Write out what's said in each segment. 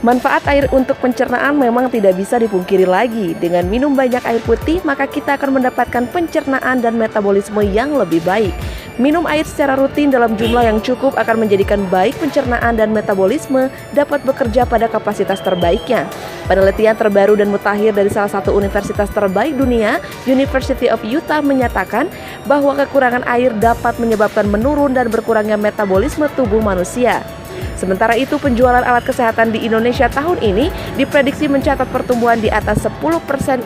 Manfaat air untuk pencernaan memang tidak bisa dipungkiri lagi. Dengan minum banyak air putih, maka kita akan mendapatkan pencernaan dan metabolisme yang lebih baik. Minum air secara rutin dalam jumlah yang cukup akan menjadikan baik pencernaan dan metabolisme dapat bekerja pada kapasitas terbaiknya. Penelitian terbaru dan mutakhir dari salah satu universitas terbaik dunia, University of Utah, menyatakan bahwa kekurangan air dapat menyebabkan menurun dan berkurangnya metabolisme tubuh manusia. Sementara itu, penjualan alat kesehatan di Indonesia tahun ini diprediksi mencatat pertumbuhan di atas 10%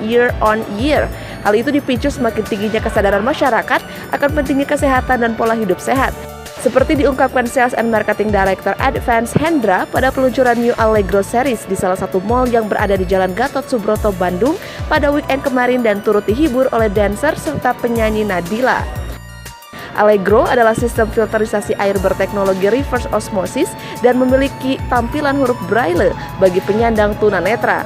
year on year. Hal itu dipicu semakin tingginya kesadaran masyarakat akan pentingnya kesehatan dan pola hidup sehat. Seperti diungkapkan Sales and Marketing Director Advance Hendra pada peluncuran New Allegro Series di salah satu mall yang berada di Jalan Gatot Subroto, Bandung pada weekend kemarin dan turut dihibur oleh dancer serta penyanyi Nadila. Allegro adalah sistem filterisasi air berteknologi reverse osmosis dan memiliki tampilan huruf braille bagi penyandang tunanetra.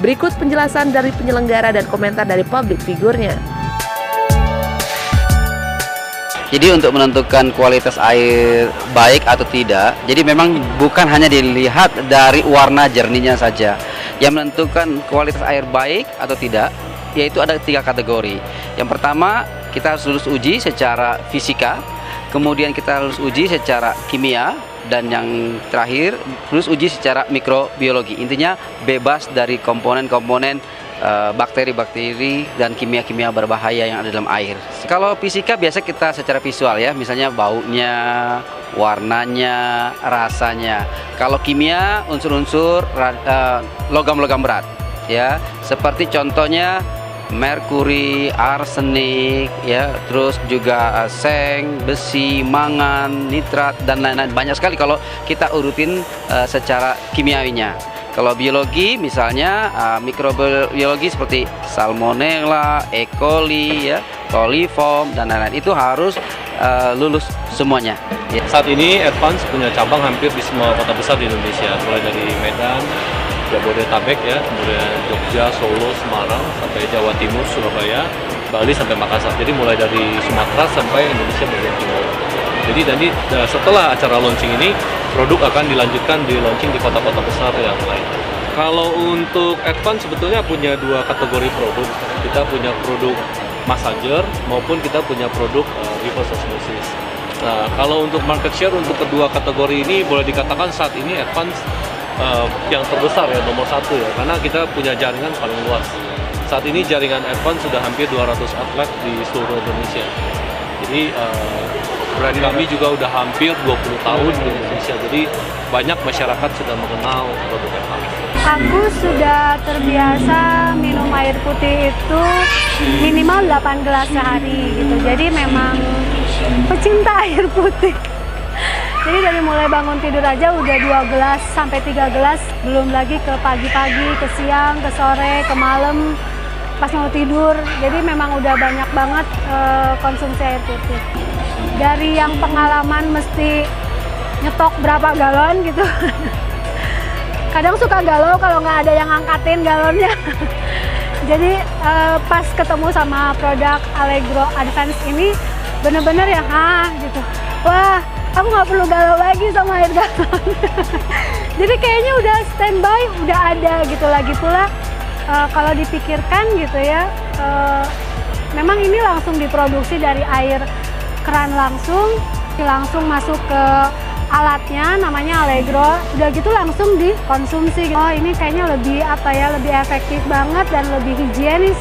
Berikut penjelasan dari penyelenggara dan komentar dari public figurnya. Jadi untuk menentukan kualitas air baik atau tidak, jadi memang bukan hanya dilihat dari warna jernihnya saja. Yang menentukan kualitas air baik atau tidak, yaitu ada 3 kategori. Yang pertama, kita harus lulus uji secara fisika, kemudian kita lulus uji secara kimia, dan yang terakhir lulus uji secara mikrobiologi. Intinya bebas dari komponen-komponen bakteri-bakteri dan kimia-kimia berbahaya yang ada dalam air. Kalau fisika biasa kita secara visual ya, misalnya baunya, warnanya, rasanya. Kalau kimia unsur-unsur logam-logam berat ya, seperti contohnya merkuri, arsenik, ya, terus juga seng, besi, mangan, nitrat, dan lain-lain. Banyak sekali kalau kita urutin secara kimiawinya. Kalau biologi misalnya mikrobiologi seperti salmonella, E. coli, ya, coliform, dan lain-lain itu harus lulus semuanya. Ya. Saat ini Advance punya cabang hampir di semua kota besar di Indonesia, mulai dari Medan, Jabodetabek ya, kemudian Jogja, Solo, Semarang, sampai Jawa Timur, Surabaya, Bali sampai Makassar. Jadi mulai dari Sumatera sampai Indonesia bagian timur. Jadi nanti setelah acara launching ini, produk akan dilanjutkan di launching di kota-kota besar yang lain. Kalau untuk Advance sebetulnya punya 2 kategori produk. Kita punya produk massager maupun kita punya produk reverse osmosis. Nah, kalau untuk market share untuk kedua kategori ini boleh dikatakan saat ini Advance yang terbesar ya, nomor 1 ya, karena kita punya jaringan paling luas. Saat ini jaringan Advance sudah hampir 200 outlet di seluruh Indonesia. Jadi brand kami juga udah hampir 20 tahun di Indonesia. Jadi banyak masyarakat sudah mengenal produk Advance. Aku sudah terbiasa minum air putih itu minimal 8 gelas sehari gitu. Jadi memang pecinta air putih. Jadi dari mulai bangun tidur aja udah 2 gelas sampai 3 gelas, belum lagi ke pagi-pagi, ke siang, ke sore, ke malam, pas mau tidur. Jadi memang udah banyak banget konsumsi air putih. Dari yang pengalaman mesti nyetok berapa galon gitu. Kadang suka galau kalau nggak ada yang angkatin galonnya. Jadi pas ketemu sama produk Allegro Advance ini, bener-bener ya, gitu. Wah, aku nggak perlu galau lagi sama air galon. Jadi kayaknya udah standby, udah ada gitu. Lagi pula kalau dipikirkan gitu ya, memang ini langsung diproduksi dari air keran langsung masuk ke alatnya, namanya Allegro. Udah gitu langsung dikonsumsi. Oh, ini kayaknya lebih lebih efektif banget dan lebih higienis.